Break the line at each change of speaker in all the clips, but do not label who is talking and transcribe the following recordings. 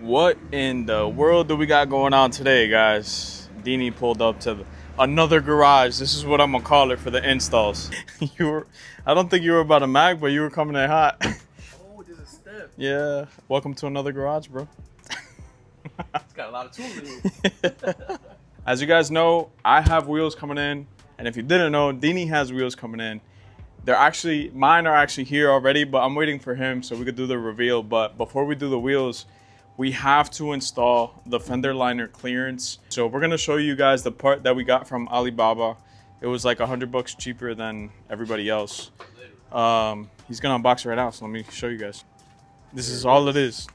What in the world do we got going on today, guys? Deanie pulled up to another garage. This is what I'm gonna call it for the installs. I don't think you were about to mag, but you were coming in hot.
Oh, there's a step.
Yeah, welcome to another garage, bro.
It's got a lot of tools in here.
As you guys know, I have wheels coming in, and if you didn't know, Deanie has wheels coming in. Mine are actually here already, but I'm waiting for him so we could do the reveal. But before we do the wheels, we have to install the fender liner clearance. So we're gonna show you guys the part that we got from Alibaba. It was like $100 cheaper than everybody else. He's gonna unbox it right now, so let me show you guys. This is all it is.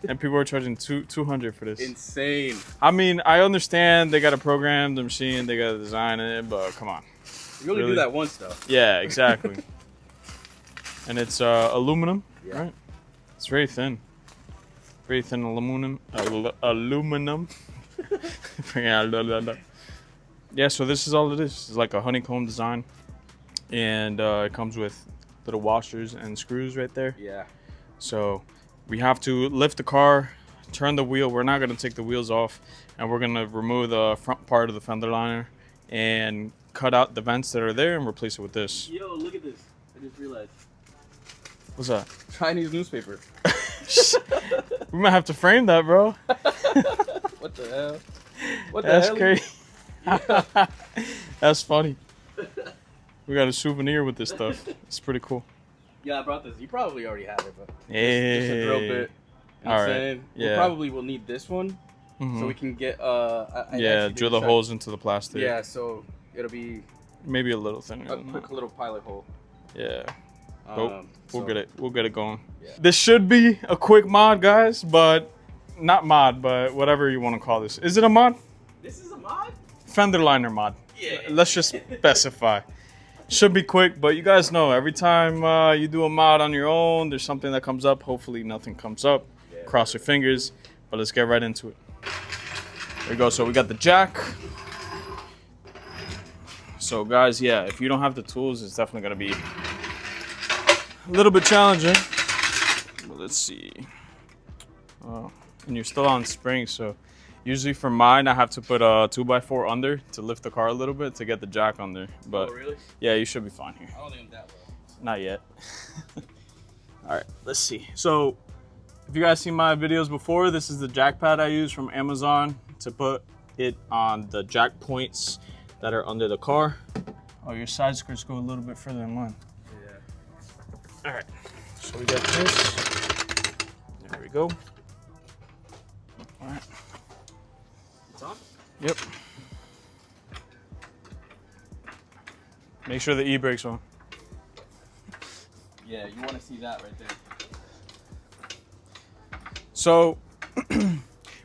And people are charging $200 for this.
Insane.
I mean, I understand they gotta program the machine, they gotta design it, but come on.
You only do that once, though.
Yeah, exactly. And it's aluminum,
Yeah.
right? It's very thin. Very thin aluminum. Aluminum. Yeah, so this is all it is. It's like a honeycomb design. And it comes with little washers and screws right there.
Yeah.
So we have to lift the car, turn the wheel. We're not going to take the wheels off. And we're going to remove the front part of the fender liner and cut out the vents that are there and replace it with this.
Yo, look at this. I just realized.
What's that?
Chinese newspaper.
We might have to frame that, bro.
What the hell? What the
That's
hell?
crazy. That's funny. We got a souvenir with this stuff. It's pretty cool.
Yeah, I brought this. You probably already have it, but
Hey.
just a drill bit.
All right.
Saying.
Yeah.
We probably will need this one, so we can get
Drill the holes into the plastic.
Yeah, so it'll be
Maybe a little thinner.
a
than
quick
that.
little pilot hole.
Yeah. We'll get it. We'll get it going.
Yeah.
This should be a quick mod, guys, but not mod, but whatever you want to call this. Is it a mod?
This is a mod?
Fender liner mod.
Yeah.
Let's just specify. Should be quick, but you guys know every time you do a mod on your own, there's something that comes up. Hopefully nothing comes up.
Yeah.
Cross your fingers, but let's get right into it. There we go. So we got the jack. So guys, yeah, if you don't have the tools, it's definitely gonna be a little bit challenging. But let's see. And you're still on spring, so usually for mine, I have to put a 2x4 under to lift the car a little bit to get the jack under. But
Oh, really?
yeah, you should be fine here.
I don't think I'm that well.
Not yet. All right, let's see. So if you guys seen my videos before, this is the jack pad I use from Amazon to put it on the jack points that are under the car. Oh, your side skirts go a little bit further than mine.
Yeah.
All right, so we got this. There we go. All right.
It's on?
Yep. Make sure the e-brake's on.
Yeah, you want to see that right there.
So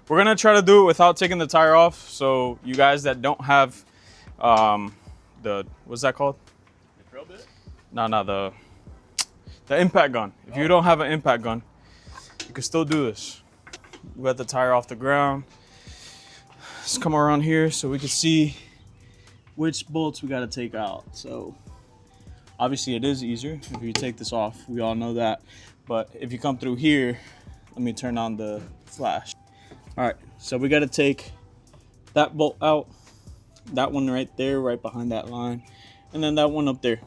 we're gonna try to do it without taking the tire off. So you guys that don't have what's that called?
The drill bit?
No, the impact gun. If you don't have an impact gun, you can still do this. We got the tire off the ground. Let's come around here so we can see which bolts we got to take out. So obviously it is easier if you take this off. We all know that. But if you come through here, let me turn on the flash. All right, so we got to take that bolt out. That one right there, right behind that line. And then that one up there,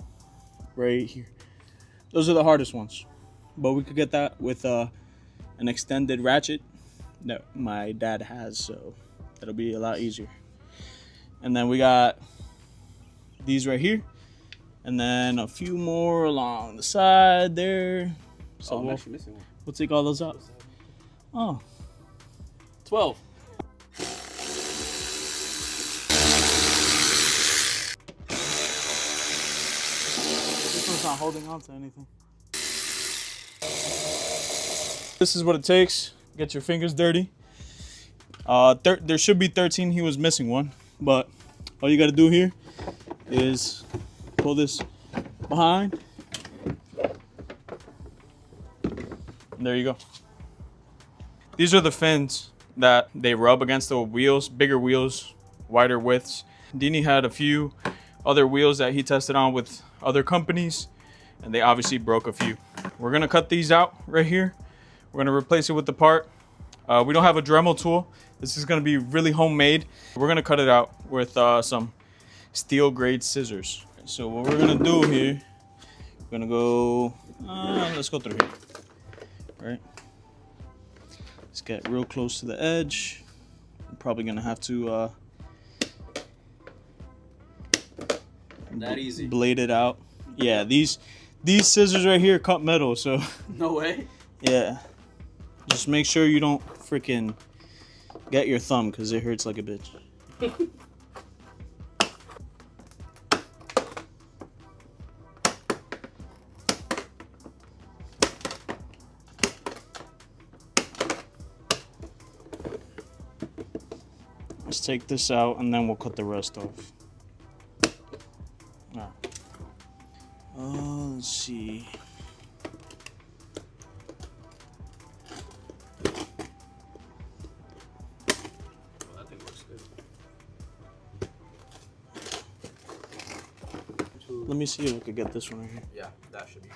right here. Those are the hardest ones. But we could get that with an extended ratchet that my dad has, so that'll be a lot easier. And then we got these right here, and then a few more along the side there. So
I'm actually missing one.
we'll take all those out. Oh,
12.
this one's not holding on to anything. This is what it takes. Get your fingers dirty. There should be 13. He was missing one, but all you got to do here is pull this behind. And there you go. These are the fins that they rub against the wheels, bigger wheels, wider widths. Deanie had a few other wheels that he tested on with other companies, and they obviously broke a few. We're gonna cut these out right here. We're gonna replace it with the part. We don't have a Dremel tool. This is gonna be really homemade. We're gonna cut it out with some steel grade scissors. So what we're gonna do here, we're gonna go, let's go through here, right? Let's get real close to the edge. I'm probably gonna have to
that easy.
Blade it out. Yeah, these scissors right here cut metal, so.
No way.
Yeah. Just make sure you don't freaking get your thumb because it hurts like a bitch. Let's take this out and then we'll cut the rest off. All right. Let's see.
That thing looks good.
Let me see if I could get this one right here.
Yeah, that should be.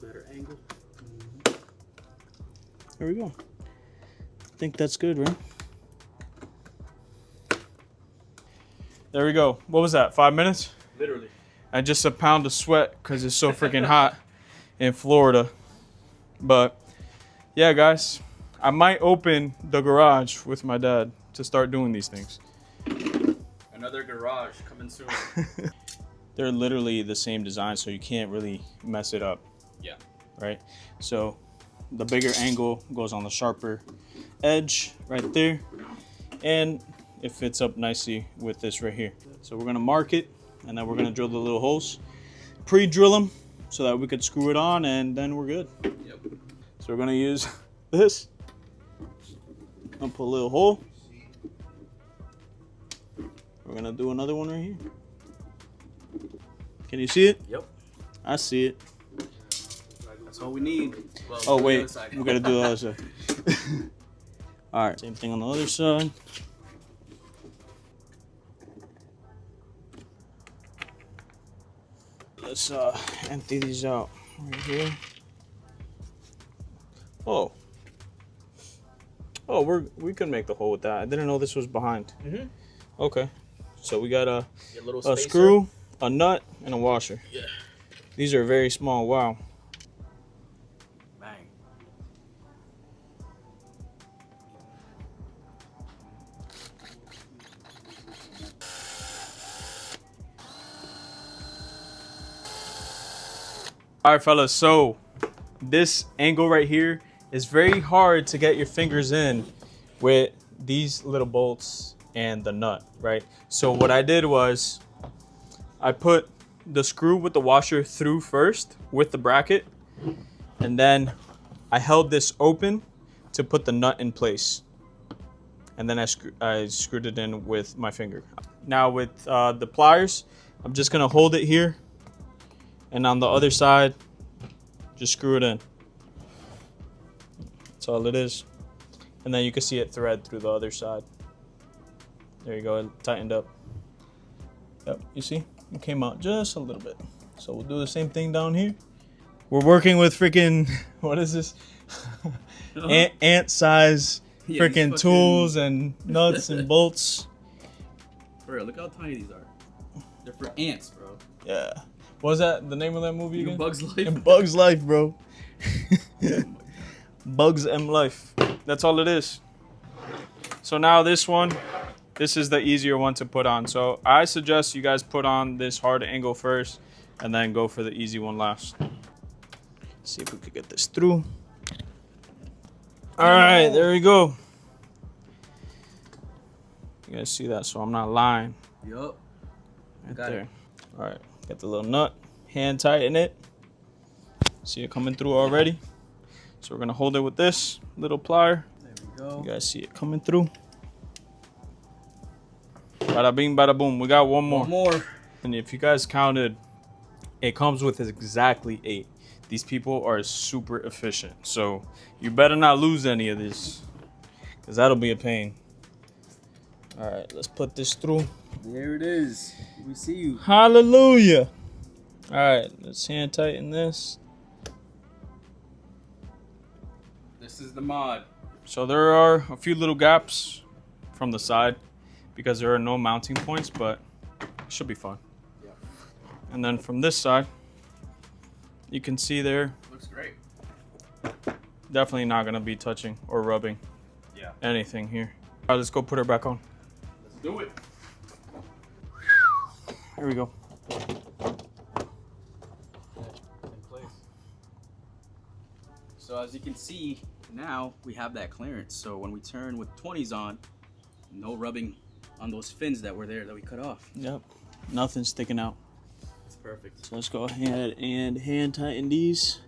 Better angle.
There we go. I think that's good, right? There we go. What was that? 5 minutes?
Literally.
And just a pound of sweat because it's so freaking hot in Florida. But yeah, guys, I might open the garage with my dad to start doing these things.
Another garage coming soon.
They're literally the same design, so you can't really mess it up.
Yeah.
Right? So the bigger angle goes on the sharper edge right there. And it fits up nicely with this right here. So we're gonna mark it and then we're gonna drill the little holes. Pre-drill them so that we could screw it on and then we're good.
Yep.
So we're gonna use this. I'll put a little hole. We're gonna do another one right here. Can you see it?
Yep.
I see it.
That's all we need. Well,
Oh wait, we gotta do the other side. All right, same thing on the other side. Let's empty these out right here. Oh, we can make the hole with that. I didn't know this was behind.
Mm-hmm.
Okay, so we got a
spacer.
screw, a nut, and a washer.
Yeah.
These are very small. Wow.
Bang.
All right, fellas, so this angle right here is very hard to get your fingers in with these little bolts and the nut, right? So what I did was I put the screw with the washer through first with the bracket, and then I held this open to put the nut in place. And then I screwed it in with my finger. Now with the pliers, I'm just gonna hold it here, and on the other side, just screw it in. That's all it is. And then you can see it thread through the other side. There you go, it tightened up. Yep, you see? It came out just a little bit. So we'll do the same thing down here. We're working with freaking, what is this? Ant size freaking tools and nuts and bolts.
For real, look how tiny these are. They're for ants, bro.
Yeah. What was that the name of that movie again?
Bugs Life.
Bugs Life, bro. Bugs M Life. That's all it is. So now this one, this is the easier one to put on. So I suggest you guys put on this hard angle first and then go for the easy one last. Let's see if we could get this through. All right, there we go. You guys see that? So I'm not lying.
Yup.
Right
Got
there.
it.
All right, get the little nut, hand tighten it. See it coming through already. So we're gonna hold it with this little plier.
There we go.
You guys see it coming through. Bada bing, bada boom. We got one more.
One more.
And if you guys counted, it comes with exactly 8. These people are super efficient. So you better not lose any of this, because that'll be a pain. All right, let's put this through.
There it is. We see you.
Hallelujah. All right, let's hand tighten this.
This is the mod.
So there are a few little gaps from the side because there are no mounting points, but it should be fun.
Yeah.
And then from this side, you can see there,
Looks great.
definitely not gonna be touching or rubbing anything here. All right, let's go put her back on.
Let's do it.
Here we go.
In place. So as you can see, now we have that clearance. So when we turn with 20s on, no rubbing on those fins that were there that we cut off.
Yep, nothing's sticking out.
It's perfect.
So let's go ahead and hand tighten these.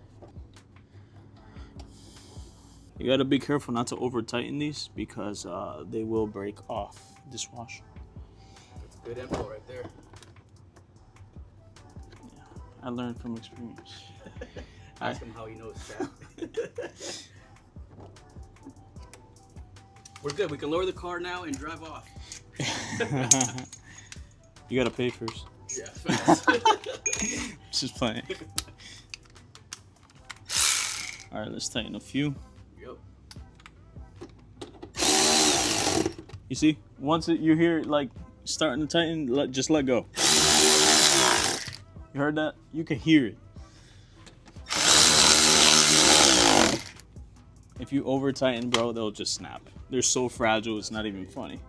You gotta be careful not to over tighten these because they will break off this washer.
That's good info right there.
Yeah, I learned from experience.
Ask him how he knows that. We're good. We can lower the car now and drive off.
You gotta pay first.
Yeah, fast.
Just playing. All right, let's tighten a few.
Yep.
You see, once you hear it like starting to tighten, just let go. You heard that? You can hear it. If you over tighten, bro, they'll just snap. They're so fragile, it's not even funny.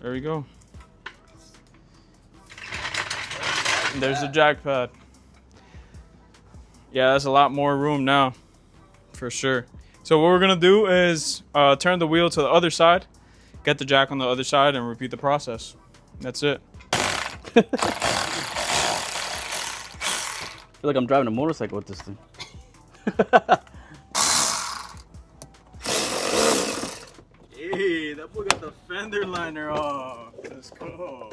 There we go. And there's the jack pad. Yeah, that's a lot more room now, for sure. So what we're gonna do is turn the wheel to the other side, get the jack on the other side, and repeat the process. That's it.
I feel like I'm driving a motorcycle with this thing.
Hey, that boy got the fender liner off. Let's go.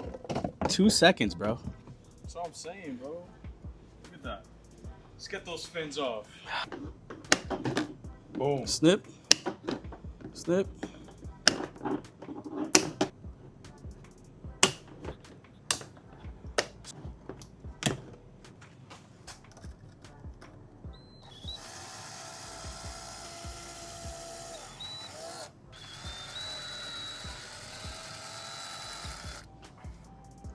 2 seconds, bro.
That's all I'm saying, bro. Look at that. Let's get those fins off. Boom.
Snip. Snip.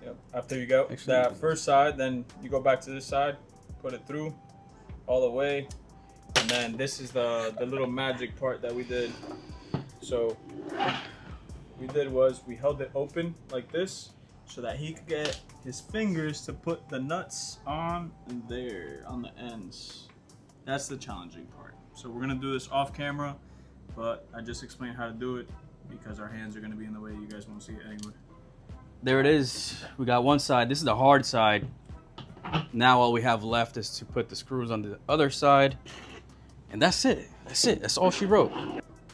Yep. After you go that first side, then you go back to this side, put it through all the way, and then this is the little magic part that we did. So what we did was we held it open like this so that he could get his fingers to put the nuts on there on the ends. That's the challenging part. So we're gonna do this off camera, but I just explained how to do it because our hands are gonna be in the way. You guys won't see it anyway.
There it is. We got one side. This is the hard side. Now all we have left is to put the screws on the other side. And that's it. That's it. That's all she wrote.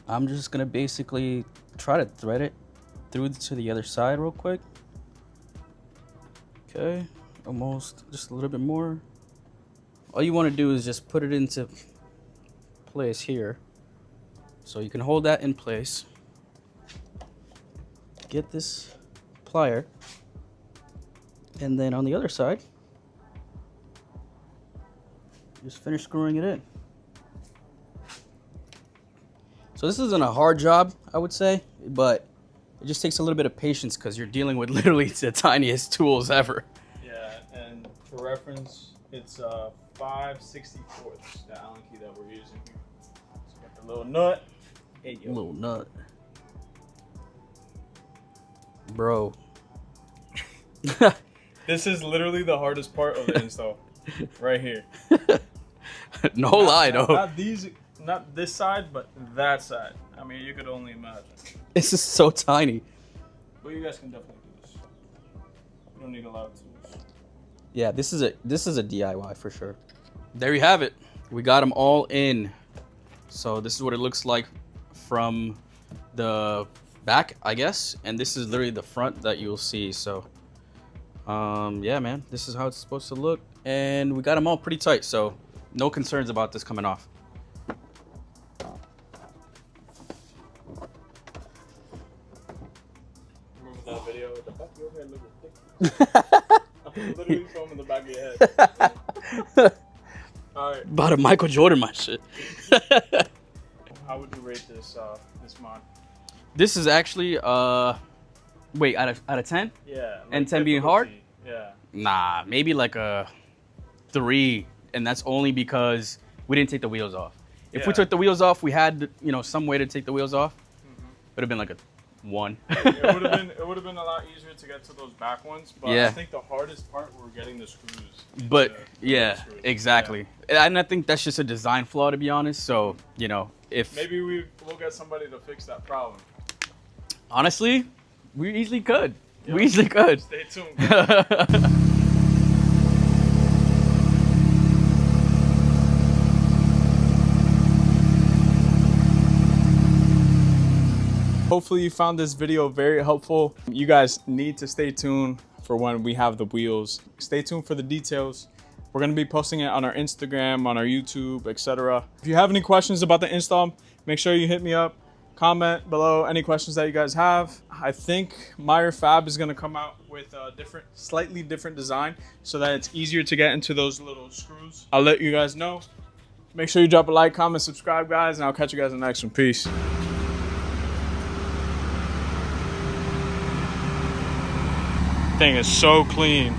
I'm just going to basically try to thread it through to the other side real quick. Okay. Almost. Just a little bit more. All you want to do is just put it into place here. So you can hold that in place. Get this plier, and then on the other side just finish screwing it in. So this isn't a hard job, I would say, but it just takes a little bit of patience because you're dealing with literally the tiniest tools ever.
Yeah, and for reference, it's 5/64, the Allen key that we're using here. So got the little nut. Hey, yo.
Little nut. Bro.
This is literally the hardest part of the install, right here.
No lie, though.
Not this side, but that side. I mean, you could only imagine.
This is so tiny.
But you guys can definitely do this. You don't need a lot of tools.
Yeah, this is a DIY for sure. There you have it. We got them all in. So this is what it looks like from the back, I guess, and this is literally the front that you'll see. So yeah, man, this is how it's supposed to look, and we got them all pretty tight, so no concerns about this coming off.
Remember that video with the back of your head looking thick? I'm literally filming the back back of your head. All right.
About a Michael Jordan, my shit.
How would you rate this this mod?
This is actually wait, out of 10?
Yeah. Like
And 10 being hard?
Yeah.
Nah, maybe like a 3, and that's only because we didn't take the wheels off. If we took the wheels off, we had, you know, some way to take the wheels off. It would have been like a 1.
It would have been a lot easier to get to those back ones, but
Yeah.
I think the hardest part were getting the screws.
But yeah, exactly. And I think that's just a design flaw, to be honest. So, you know, if
Maybe we'll get somebody to fix that problem.
honestly, we easily could.
Yeah.
We easily could.
Stay tuned. Hopefully you found this video very helpful. You guys need to stay tuned for when we have the wheels. Stay tuned for the details. We're gonna be posting it on our Instagram, on our YouTube, etc. If you have any questions about the install, make sure you hit me up. Comment below any questions that you guys have. I think Meyer Fab is gonna come out with a slightly different design so that it's easier to get into those little screws. I'll let you guys know. Make sure you drop a like, comment, subscribe, guys, and I'll catch you guys in the next one. Peace. Thing is so clean.